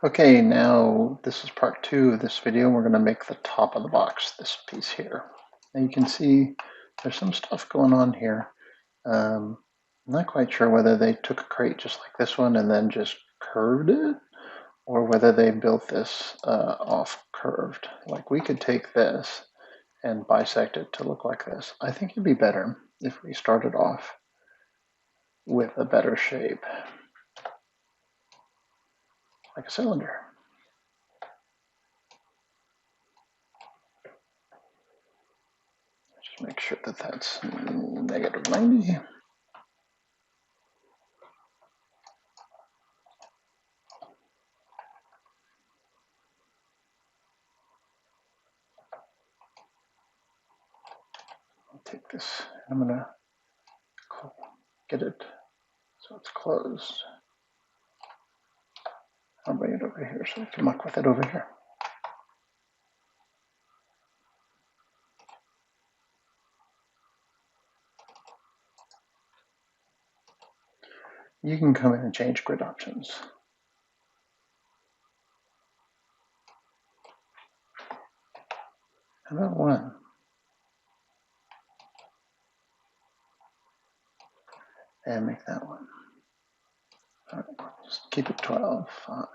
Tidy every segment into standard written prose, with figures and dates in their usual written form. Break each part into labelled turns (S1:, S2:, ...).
S1: Okay, now this is part 2 of this video. We're going to make the top of the box, this piece here. Now you can see there's some stuff going on here. I'm not quite sure whether they took a crate just like this one and then just curved it, or whether they built this off curved. Like we could take this and bisect it to look like this. I think it'd be better if we started off with a better shape, like a cylinder. Just make sure that that's -90. I'll take this, I'm gonna get it so it's closed. I'll bring it over here so I can muck with it over here. You can come in and change grid options. How about one? And make that one. All right, just keep it 12, 5.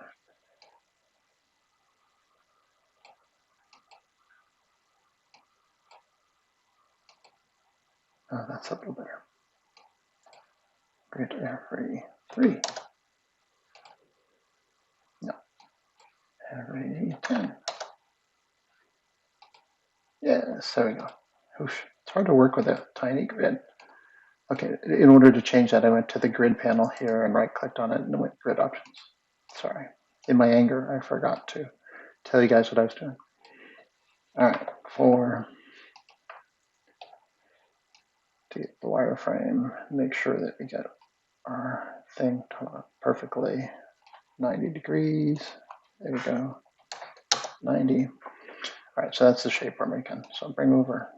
S1: Oh, that's a little better. Grid every 3. No, every 10. Yes, there we go. Oof, it's hard to work with a tiny grid. Okay, in order to change that, I went to the grid panel here and right-clicked on it and went grid options. Sorry, in my anger, I forgot to tell you guys what I was doing. All right, to get the wireframe, make sure that we get our thing perfectly 90 degrees. There we go, 90. All right, so that's the shape we're making. So bring over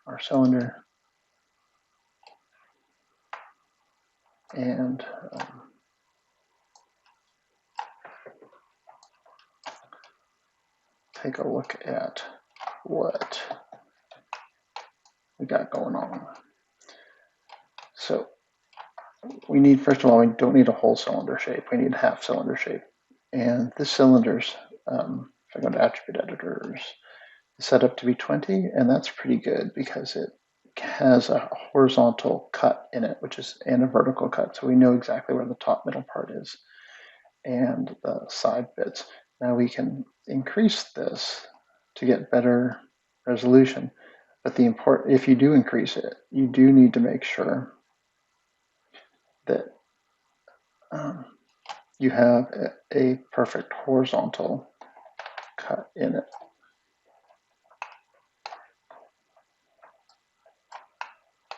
S1: our cylinder and take a look at what we got going on. So we need, first of all, we don't need a whole cylinder shape. We need half cylinder shape. And this cylinder's, if I go to attribute editors, is set up to be 20, and that's pretty good because it has a horizontal cut in it, and a vertical cut. So we know exactly where the top middle part is and the side bits. Now we can increase this to get better resolution. But if you do increase it, you do need to make sure that you have a perfect horizontal cut in it.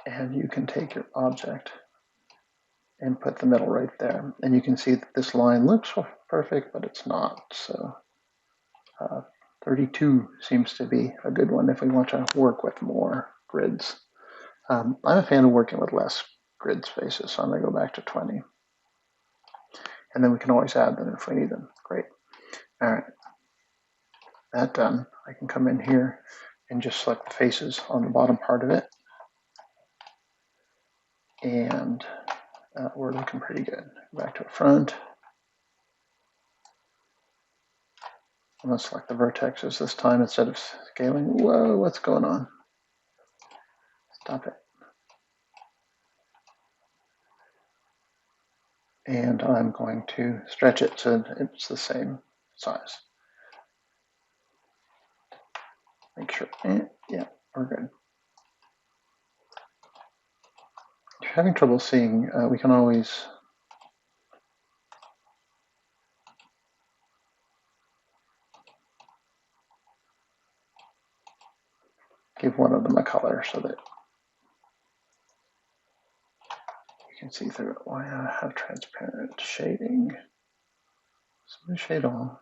S1: And you can take your object and put the middle right there. And you can see that this line looks perfect, but it's not. So 32 seems to be a good one if we want to work with more grids. I'm a fan of working with less grid spaces, so I'm going to go back to 20. And then we can always add them if we need them. Great. All right. That done, I can come in here and just select the faces on the bottom part of it. And we're looking pretty good. Back to the front. I'm going to select the vertexes this time instead of scaling. Whoa, what's going on? Stop it. And I'm going to stretch it so it's the same size. Make sure, yeah, we're good. If you're having trouble seeing, we can always give one of them a color so that you can see through it. Why I have transparent shading. So shade all.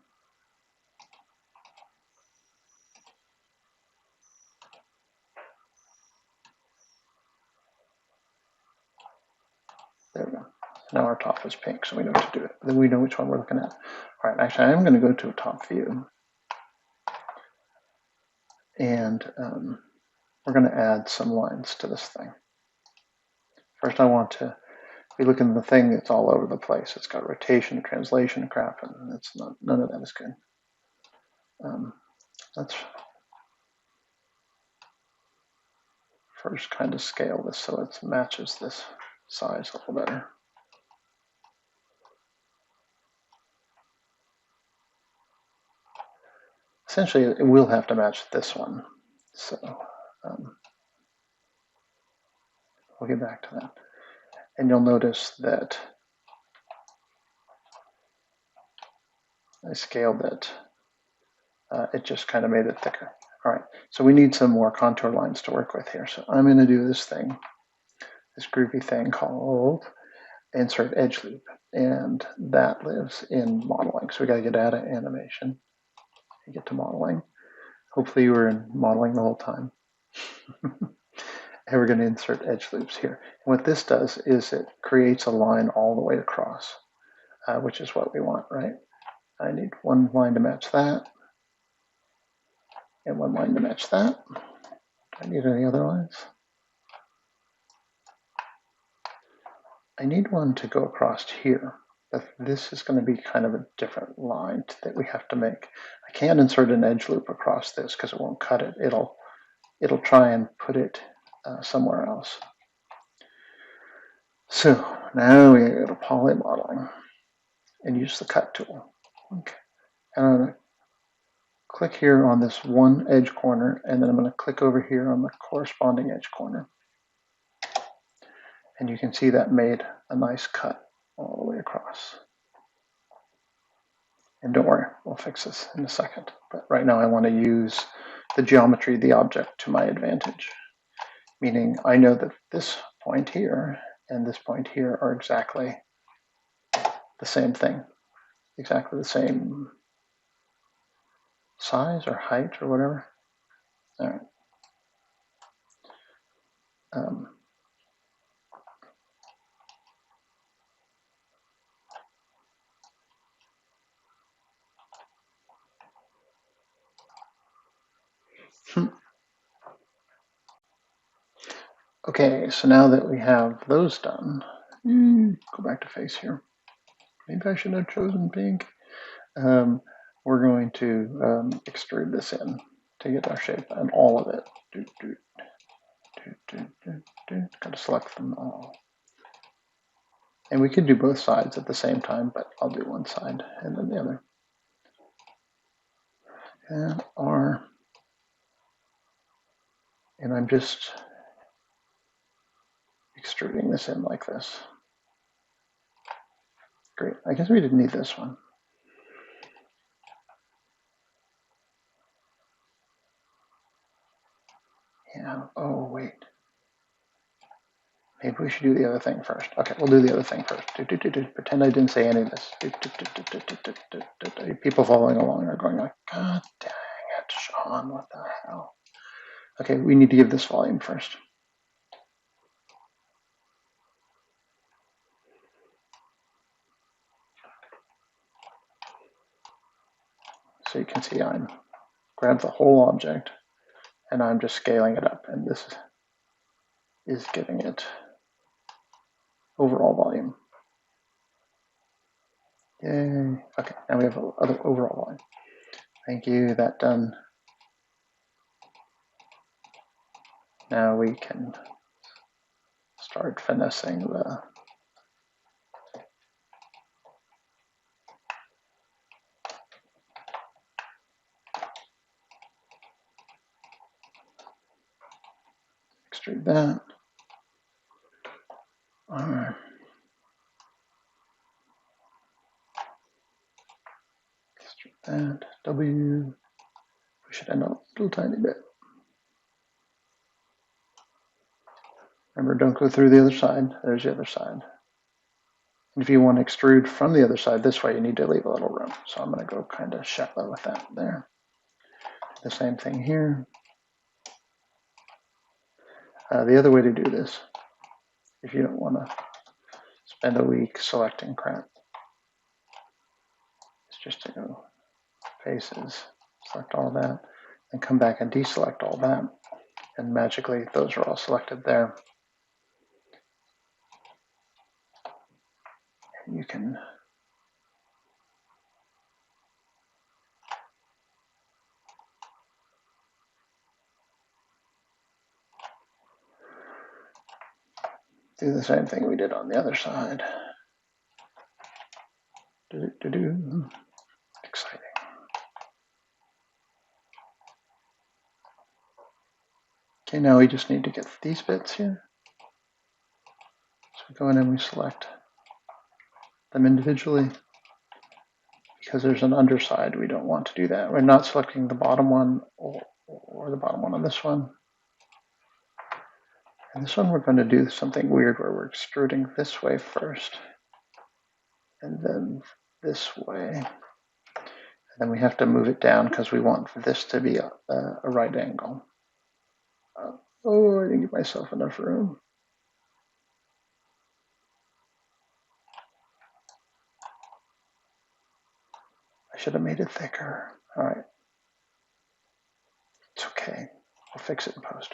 S1: There we go. Now our top is pink, so we know what to do it. Then we know which one we're looking at. All right, actually, I'm going to go to a top view. And we're going to add some lines to this thing. First, I want to be looking at the thing that's all over the place. It's got rotation, translation, crap, and it's not, none of that is good. Let's first kind of scale this so it matches this size a little better. Essentially, it will have to match this one. So we'll get back to that. And you'll notice that I scaled it. It just kind of made it thicker. All right, so we need some more contour lines to work with here. So I'm going to do this thing, this groovy thing called insert edge loop, and that lives in modeling. So we got to get out of animation and get to modeling. Hopefully you were in modeling the whole time. And we're going to insert edge loops here. And what this does is it creates a line all the way across, which is what we want, right? I need one line to match that, and one line to match that. Do I need any other lines? I need one to go across here, but this is going to be kind of a different line that we have to make. I can't insert an edge loop across this because it won't cut it. It'll try and put it somewhere else. So now we go to poly modeling and use the cut tool. Okay, and I'm going to click here on this one edge corner, and then I'm going to click over here on the corresponding edge corner. And you can see that made a nice cut all the way across. And don't worry, we'll fix this in a second. But right now I want to use the geometry of the object to my advantage. Meaning I know that this point here and this point here are exactly the same thing. Exactly the same size or height or whatever. All right. Okay, so now that we have those done, go back to face here. Maybe I should have chosen pink. We're going to extrude this in to get our shape and all of it. Got to select them all. And we could do both sides at the same time, but I'll do one side and then the other. And R. And I'm just extruding this in like this. Great. I guess we didn't need this one. Yeah. Oh, wait. Maybe we should do the other thing first. Okay, we'll do the other thing first. Pretend I didn't say any of this. People following along are going like, God dang it, Sean, what the hell? Okay, we need to give this volume first. So you can see I'm grab the whole object and I'm just scaling it up, and this is giving it overall volume. Yay. Okay, now we have other overall volume. Thank you, that done. Now we can start finessing the extrude that. All right. Extrude that. W. Push it in a little tiny bit. Remember, don't go through the other side. There's the other side. And if you want to extrude from the other side this way, you need to leave a little room. So I'm going to go kind of shallow with that there. The same thing here. The other way to do this, if you don't want to spend a week selecting crap. It's just to go faces, select all that, and come back and deselect all that. And magically, those are all selected there. And you can do the same thing we did on the other side. Exciting. Okay, now we just need to get these bits here. So we go in and we select them individually. Because there's an underside, we don't want to do that. We're not selecting the bottom one or the bottom one on this one. And this one we're going to do something weird where we're extruding this way first and then this way. And then we have to move it down because we want this to be a right angle. Oh, I didn't give myself enough room. I should have made it thicker. All right. It's okay. I'll fix it in post.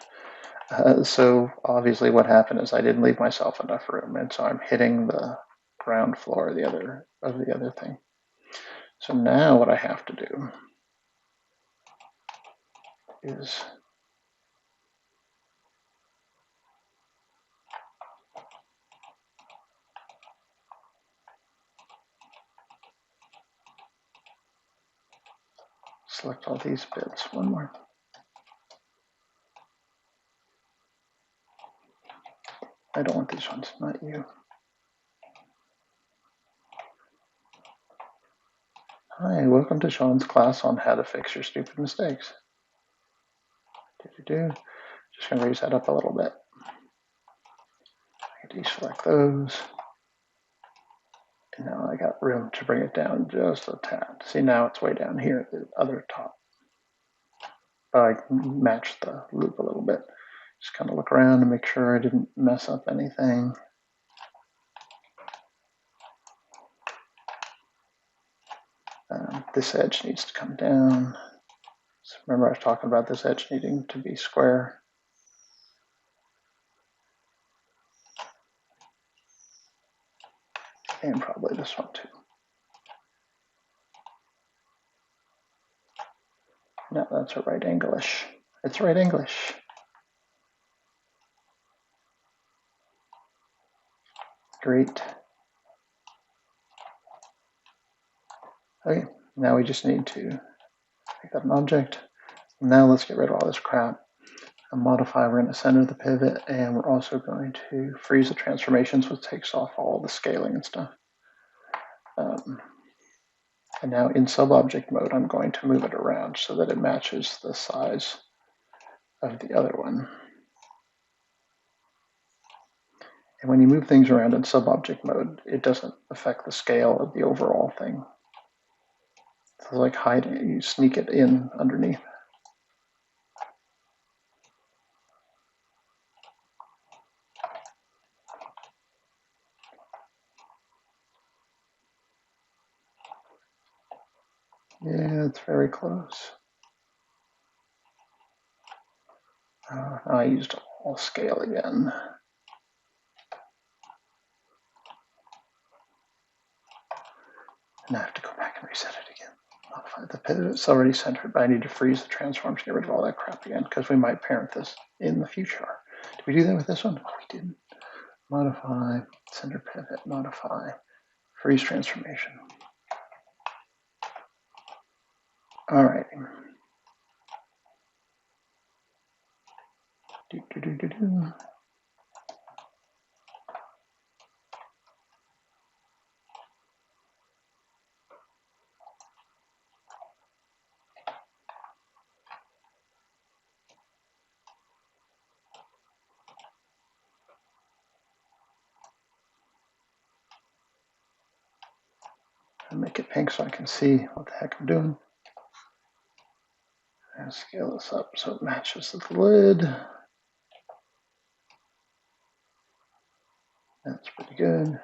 S1: So obviously what happened is I didn't leave myself enough room, and so I'm hitting the ground floor of the other thing. So now what I have to do is select all these bits. One more. I don't want these ones, not you. Hi, welcome to Sean's class on how to fix your stupid mistakes. Just gonna raise that up a little bit. I can deselect those. And now I got room to bring it down just a tad. See, now it's way down here at the other top. I can match the loop a little bit. Just kind of look around and make sure I didn't mess up anything. This edge needs to come down. So remember I was talking about this edge needing to be square. And probably this one too. No, that's a right angle-ish. It's right angle-ish. Great. Okay, now we just need to make up an object. Now let's get rid of all this crap. And modify, we're going to center the pivot, and we're also going to freeze the transformations, which takes off all the scaling and stuff. And now in sub-object mode, I'm going to move it around so that it matches the size of the other one. And when you move things around in sub-object mode, it doesn't affect the scale of the overall thing. It's like hiding, you sneak it in underneath. Yeah, it's very close. I used all scale again. And I have to go back and reset it again. Modify the pivot, it's already centered, but I need to freeze the transform to get rid of all that crap again, because we might parent this in the future. Did we do that with this one? Oh, we didn't. Modify, center pivot, modify, freeze transformation. All right. And make it pink so I can see what the heck I'm doing. And scale this up so it matches the lid. That's pretty good.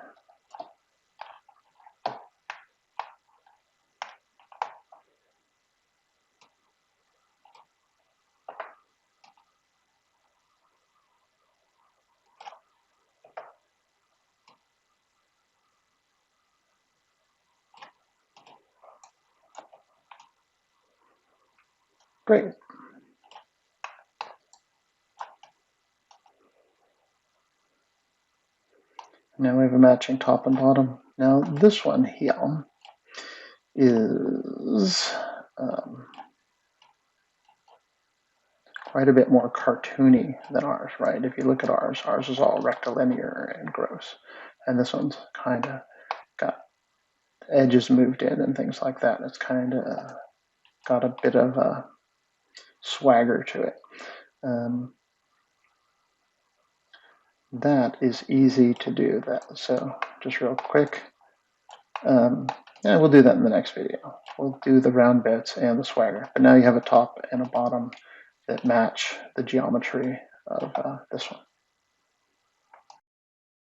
S1: Great. Now we have a matching top and bottom. Now this one here is quite a bit more cartoony than ours, right? If you look at ours is all rectilinear and gross. And this one's kind of got edges moved in and things like that. It's kind of got a bit of a swagger to it. That is easy to do that. So just real quick, yeah, we'll do that in the next video. We'll do the round bits and the swagger. But now you have a top and a bottom that match the geometry of this one.